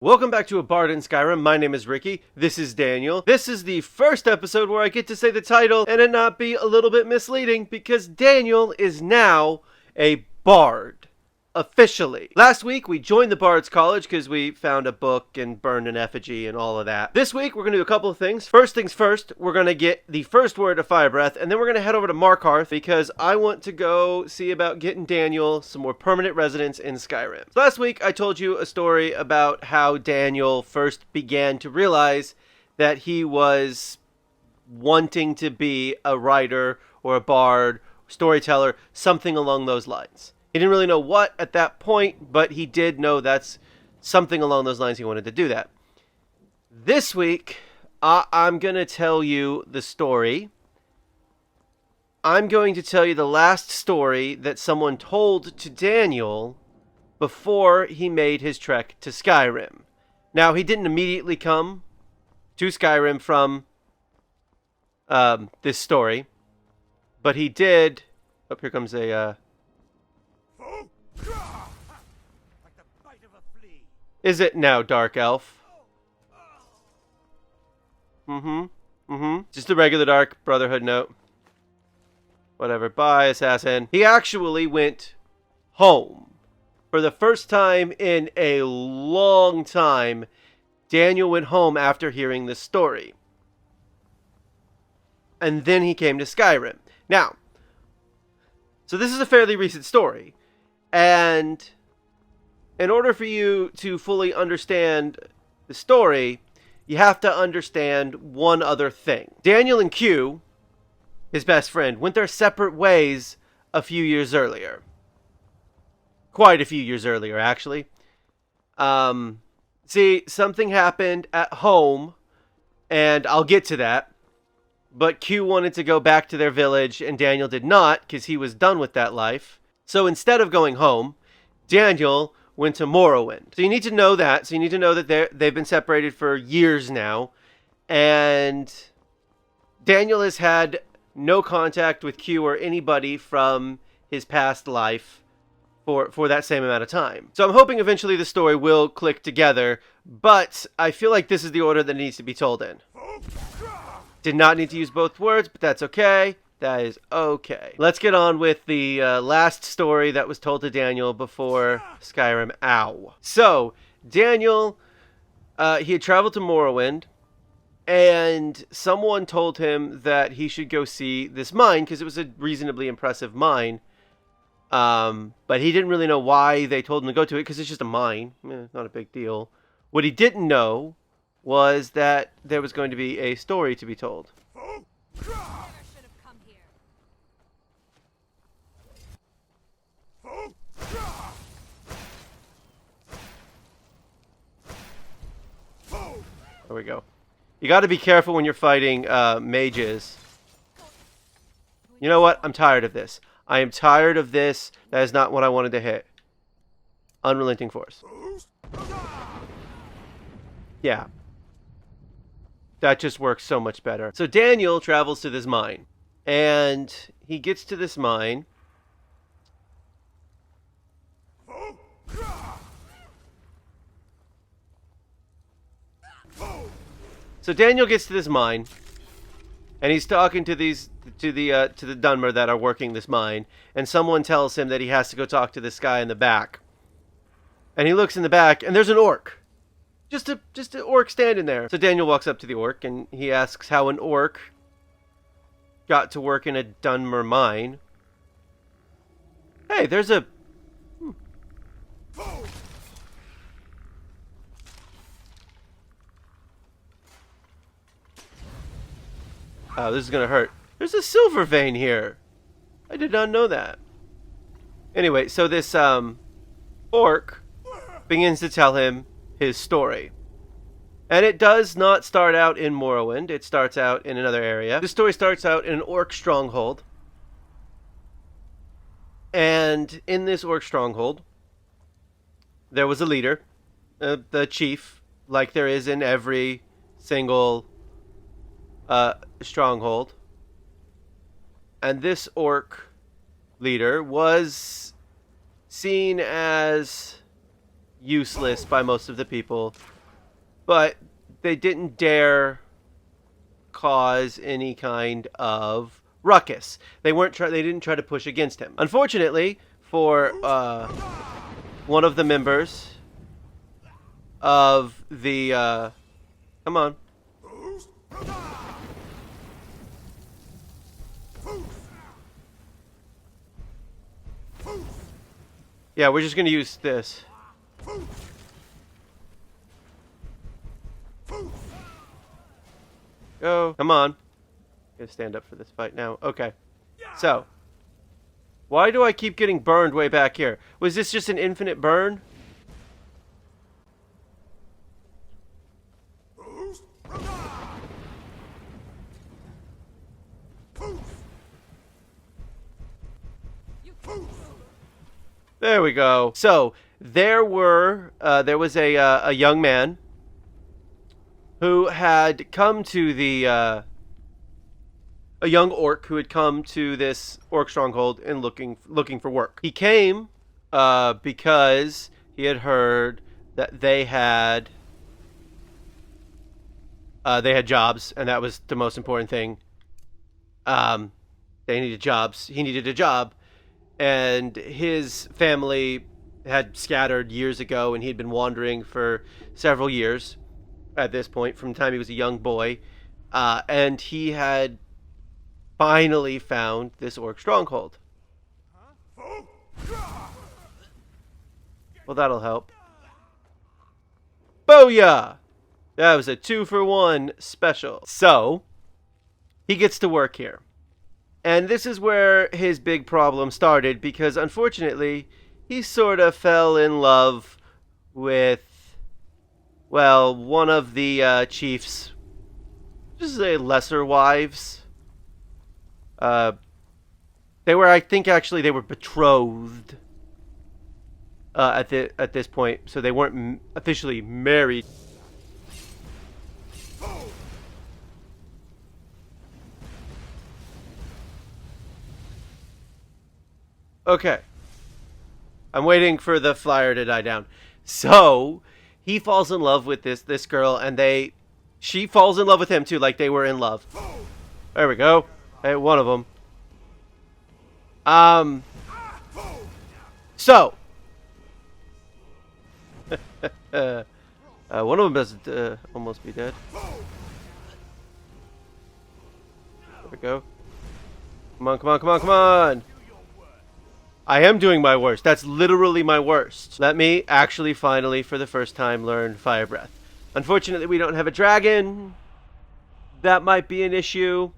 Welcome back to A Bard in Skyrim. My name is Ricky. This is Daniel. This is the first episode where I get to say the title and it not be a little bit misleading because Daniel is now a bard. Officially. Last week we joined the Bard's College because we found a book and burned an effigy and all of that. This week we're going to do a couple of things. First things first, we're going to get the first word of Fire Breath, and then we're going to head over to Markarth because I want to go see about getting Daniel some more permanent residence in Skyrim. So last week I told you a story about how Daniel first began to realize that he was wanting to be a writer or a bard, storyteller, something along those lines. He didn't really know what at that point, but he did know that's something along those lines he wanted to do that. This week, I'm going to tell you the story. I'm going to tell you the last story that someone told to Daniel before he made his trek to Skyrim. Now, he didn't immediately come to Skyrim from this story, but he did... Oh, here comes a... Like the bite of a flea. Is it now, Dark Elf? Just a regular Dark Brotherhood note. Whatever. Bye, assassin. He actually went home. For the first time in a long time, Daniel went home after hearing this story. And then he came to Skyrim. Now, so this is a fairly recent story. And in order for you to fully understand the story, you have to understand one other thing. Daniel and Q, his best friend, went their separate ways a few years earlier. Quite a few years earlier, actually. See, something happened at home, and I'll get to that. But Q wanted to go back to their village, and Daniel did not, because he was done with that life. So instead of going home, Daniel went to Morrowind. So you need to know that. So you need to know that they've been separated for years now. And Daniel has had no contact with Q or anybody from his past life for that same amount of time. So I'm hoping eventually the story will click together. But I feel like this is the order that it needs to be told in. Did not need to use both words, but that's okay. That is okay. Let's get on with the last story that was told to Daniel before Skyrim. Ow. So, Daniel, he had traveled to Morrowind, and someone told him that he should go see this mine, because it was a reasonably impressive mine. But he didn't really know why they told him to go to it, because it's just a mine. Not a big deal. What he didn't know was that there was going to be a story to be told. There we go. You got to be careful when you're fighting mages. You know what? I'm tired of this. I am tired of this. That is not what I wanted to hit. Unrelenting force. Yeah. That just works so much better. So Daniel travels to this mine. And he gets to this mine. So Daniel gets to this mine, and he's talking to the Dunmer that are working this mine, and someone tells him that he has to go talk to this guy in the back. And he looks in the back, and there's an orc. Just an orc standing there. So Daniel walks up to the orc, and he asks how an orc got to work in a Dunmer mine. Hey, there's a... Oh, this is gonna hurt. There's a silver vein here. I did not know that. Anyway, so this orc begins to tell him his story. And it does not start out in Morrowind. It starts out in another area. The story starts out in an orc stronghold. And in this orc stronghold, there was a leader, the chief, like there is in every single stronghold. And this orc leader was seen as useless by most of the people, but they didn't dare cause any kind of ruckus. They didn't try to push against him. Unfortunately, for one of the members of the come on. Yeah, we're just gonna use this. Go. Come on. Gotta stand up for this fight now. Okay. So, why do I keep getting burned way back here? Was this just an infinite burn? There we go. So, there was a young man who had come to the, a young orc who had come to this orc stronghold and looking for work. He came because he had heard that they had jobs, and that was the most important thing. They needed jobs. He needed a job, and his family had scattered years ago, and he'd been wandering for several years at this point, from the time he was a young boy, and he had finally found this orc stronghold. Well, that'll help. Booyah! That was a 2-for-1 special. So, he gets to work here. And this is where his big problem started, because unfortunately, he sort of fell in love with, well, one of the chief's, just say, lesser wives. They were, I think, actually, they were betrothed at this point, so they weren't officially married. Okay. I'm waiting for the flyer to die down. So, he falls in love with this girl, and she falls in love with him too, like they were in love. There we go. Hey, one of them. So. One of them does almost be dead. There we go. Come on, come on, come on, come on! I am doing my worst. That's literally my worst. Let me actually finally, for the first time, learn Fire Breath. Unfortunately, we don't have a dragon. That might be an issue.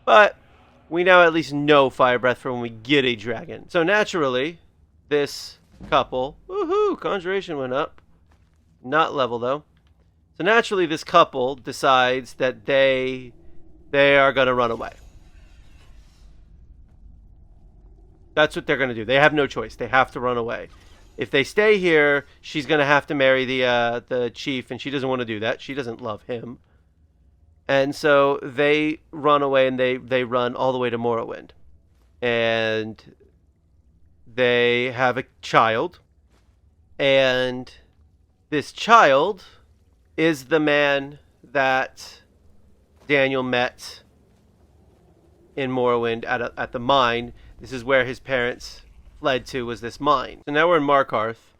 But we now at least know Fire Breath for when we get a dragon. So naturally, this couple... Woohoo! Conjuration went up. Not level, though. So naturally, this couple decides that they are going to run away. That's what they're going to do. They have no choice. They have to run away. If they stay here, she's going to have to marry the chief, and she doesn't want to do that. She doesn't love him. And so they run away, and they run all the way to Morrowind. And they have a child. And this child is the man that Daniel met in Morrowind at the mine. This is where his parents fled to, was this mine. So now we're in Markarth.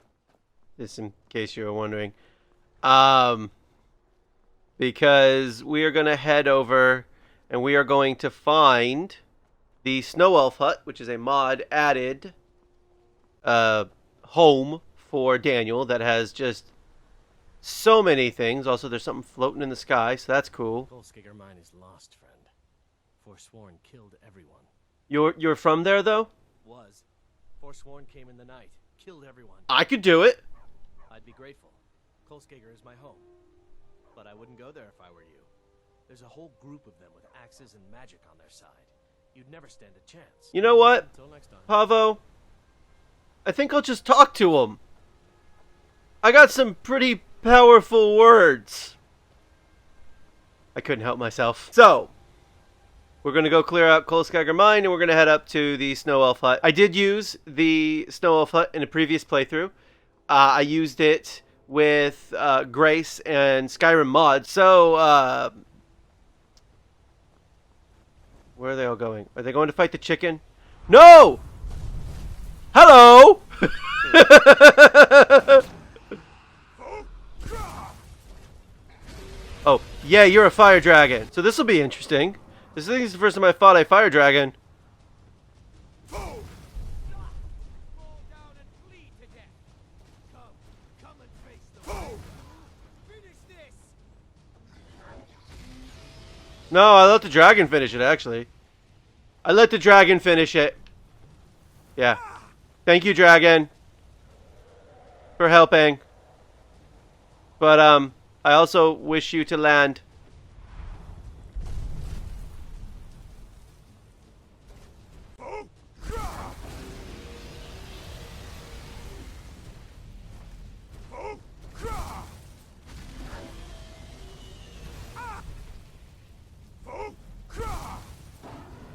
Just in case you were wondering. Because we are going to head over and we are going to find the Snow Elf Hut, which is a mod added home for Daniel that has just so many things. Also, there's something floating in the sky, so that's cool. Golskiger mine is lost, friend. Forsworn killed everyone. You're from there, though? Was. Forsworn came in the night. Killed everyone. I could do it. I'd be grateful. Golskiger is my home. But I wouldn't go there if I were you. There's a whole group of them with axes and magic on their side. You'd never stand a chance. You know what, Until next time. Pavo? I think I'll just talk to him. I got some pretty powerful words. I couldn't help myself. So, We're going to go clear out Kolskagr Mine, and we're going to head up to the Snow Elf Hut. I did use the Snow Elf Hut in a previous playthrough. I used it with Grace and Skyrim mods. So, where are they all going? Are they going to fight the chicken? No! Hello! Oh, yeah, you're a fire dragon. So this will be interesting. This is the first time I fought a fire dragon. No, I let the dragon finish it, actually. I let the dragon finish it. Yeah. Thank you, dragon, for helping. But, I also wish you to land.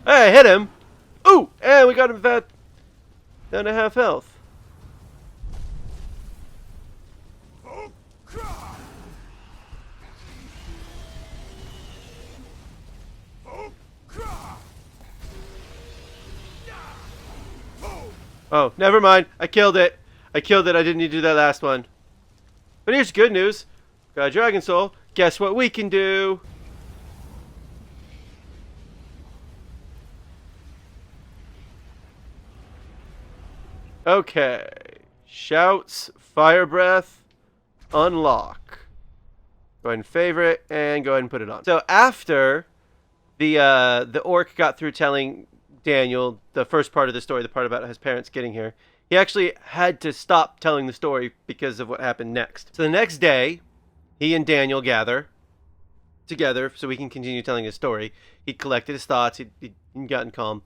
Hey, I hit him. Ooh, and we got him down to half health. Oh, never mind. I killed it. I didn't need to do that last one. But here's good news. Got a Dragon Soul. Guess what we can do? Okay. Shouts, Fire Breath, unlock. Go ahead and favorite and go ahead and put it on. So after the orc got through telling Daniel the first part of the story, the part about his parents getting here, he actually had to stop telling the story because of what happened next. So the next day, he and Daniel gather together so we can continue telling his story. He collected his thoughts. He'd gotten calm.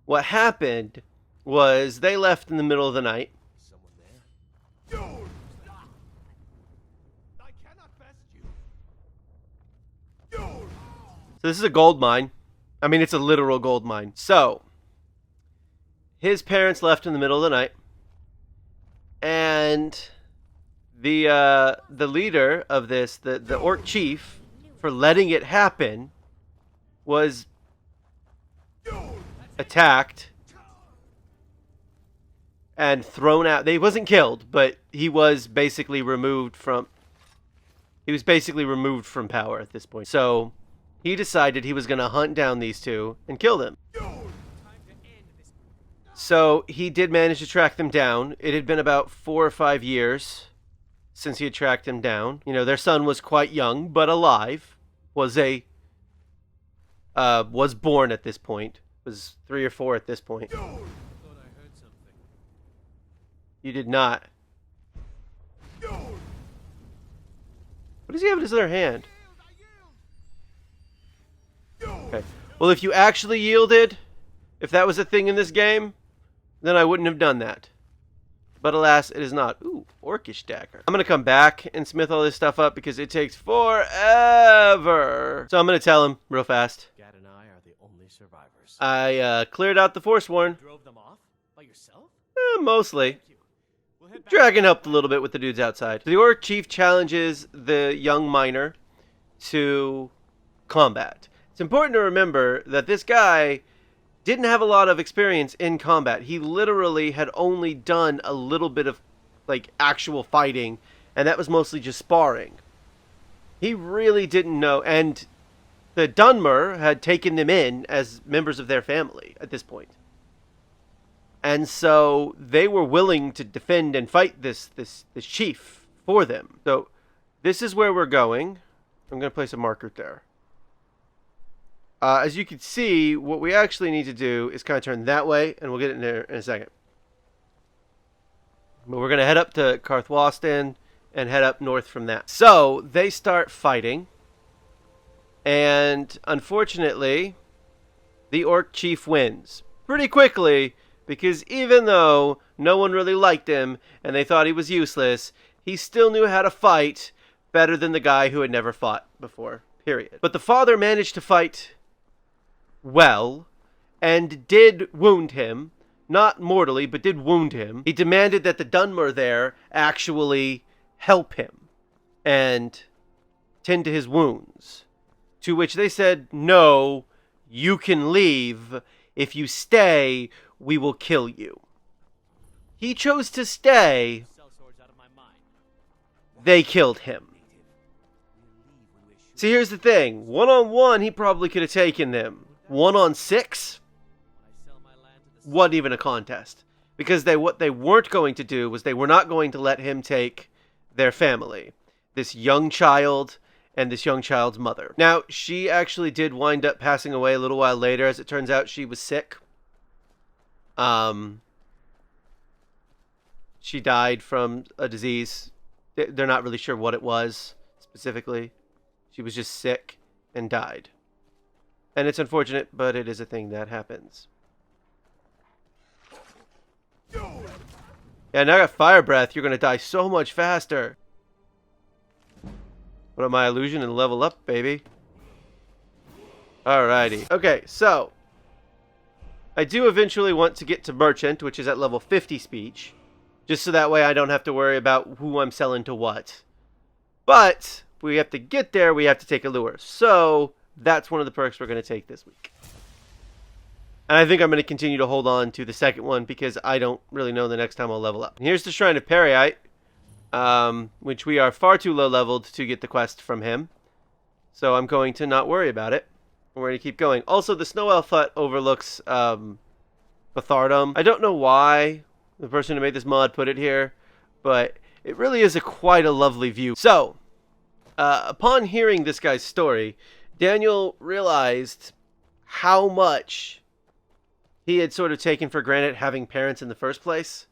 What happened was they left in the middle of the night. Someone there? Dude! Stop! I cannot best you. Dude! So this is a gold mine. I mean, it's a literal gold mine. So his parents left in the middle of the night, and the leader of this, the Orc Chief, for letting it happen, was attacked and thrown out. He wasn't killed, but he was basically removed from. He was basically removed from power at this point. So he decided he was going to hunt down these two and kill them. So he did manage to track them down. It had been about 4 or 5 years since he had tracked them down. You know, their son was quite young, but alive. Was born at this point. Was 3 or 4 at this point. I thought I heard something. You did not. What does he have in his other hand? Okay. Well, if you actually yielded, if that was a thing in this game, then I wouldn't have done that. But alas, it is not. Ooh, orcish dagger. I'm going to come back and smith all this stuff up because it takes forever. So I'm going to tell him real fast. Gad and I are the only survivors. I cleared out the Forsworn. Drove them off? By yourself? Mostly. Thank you. We'll head back. Dragon helped a little bit with the dudes outside. The Orc Chief challenges the young miner to combat. It's important to remember that this guy didn't have a lot of experience in combat. He literally had only done a little bit of, like, actual fighting, and that was mostly just sparring. He really didn't know, and the Dunmer had taken them in as members of their family at this point. And so they were willing to defend and fight this chief for them. So this is where we're going. I'm going to place a marker there. As you can see, what we actually need to do is kind of turn that way, and we'll get in there in a second. But we're going to head up to Karthwastan and head up north from that. So they start fighting, and unfortunately, the Orc Chief wins pretty quickly, because even though no one really liked him and they thought he was useless, he still knew how to fight better than the guy who had never fought before, period. But the father managed to fight well and did wound him. Not mortally, but did wound him. He demanded that the Dunmer there actually help him and tend to his wounds. To which they said, no, you can leave. If you stay, we will kill you. He chose to stay. They killed him. See, here's the thing. 1-on-1, he probably could have taken them. 1-on-6? Wasn't even a contest. Because what they weren't going to do was they were not going to let him take their family. This young child and this young child's mother. Now, she actually did wind up passing away a little while later. As it turns out, she was sick. She died from a disease. They're not really sure what it was specifically. She was just sick and died. And it's unfortunate, but it is a thing that happens. Yeah, now I got fire breath. You're going to die so much faster. Put on my illusion and level up, baby. Alrighty. Okay, so I do eventually want to get to Merchant, which is at level 50 speech. Just so that way I don't have to worry about who I'm selling to what. But we have to get there, we have to take a lure. So that's one of the perks we're going to take this week. And I think I'm going to continue to hold on to the second one because I don't really know the next time I'll level up. And here's the Shrine of Perite, which we are far too low leveled to get the quest from him. So I'm going to not worry about it. We're going to keep going. Also, the Snow Elf Hut overlooks Bethardum. I don't know why the person who made this mod put it here, but it really is quite a lovely view. So, upon hearing this guy's story, Daniel realized how much he had sort of taken for granted having parents in the first place.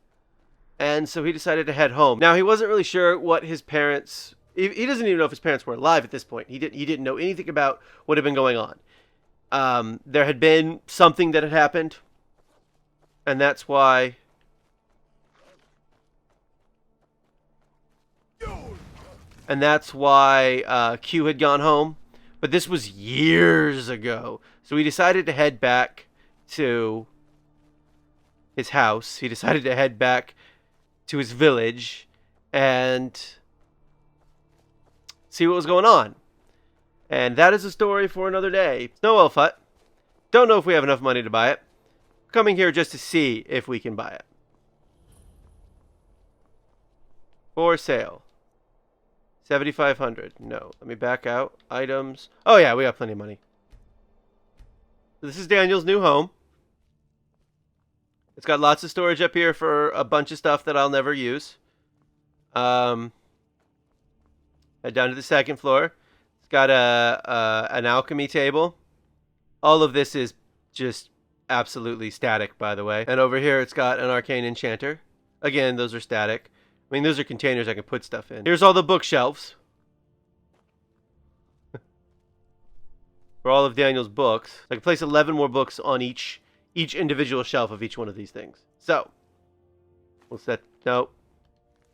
And so he decided to head home. Now, he wasn't really sure what his parents... He doesn't even know if his parents were alive at this point. He didn't know anything about what had been going on. There had been something that had happened. And that's why... Q had gone home. But this was years ago. So he decided to head back to his house. He decided to head back to his village and see what was going on. And that is a story for another day. Snow Elf Hut. Don't know if we have enough money to buy it. Coming here just to see if we can buy it. For sale. 7,500. No. Let me back out. Items. Oh yeah, we got plenty of money. This is Daniel's new home. It's got lots of storage up here for a bunch of stuff that I'll never use. Head down to the second floor. It's got an alchemy table. All of this is just absolutely static, by the way. And over here, it's got an arcane enchanter. Again, those are static. I mean, those are containers I can put stuff in. Here's all the bookshelves. For all of Daniel's books. I can place 11 more books on each individual shelf of each one of these things. So, we'll set... No,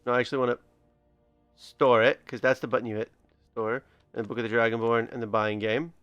I actually want to store it, because that's the button you hit. Store. And Book of the Dragonborn and the buying game.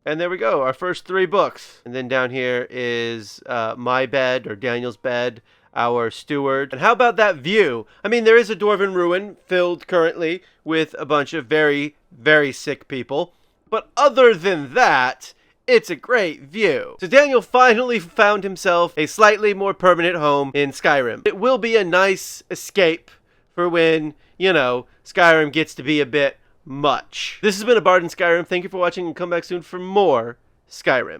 And there we go, our first 3 books. And then down here is my bed, or Daniel's bed, our steward. And how about that view? I mean, there is a dwarven ruin filled currently with a bunch of very, very sick people. But other than that, it's a great view. So Daniel finally found himself a slightly more permanent home in Skyrim. It will be a nice escape for when, you know, Skyrim gets to be a bit much. This has been a Bard in Skyrim. Thank you for watching and come back soon for more Skyrim.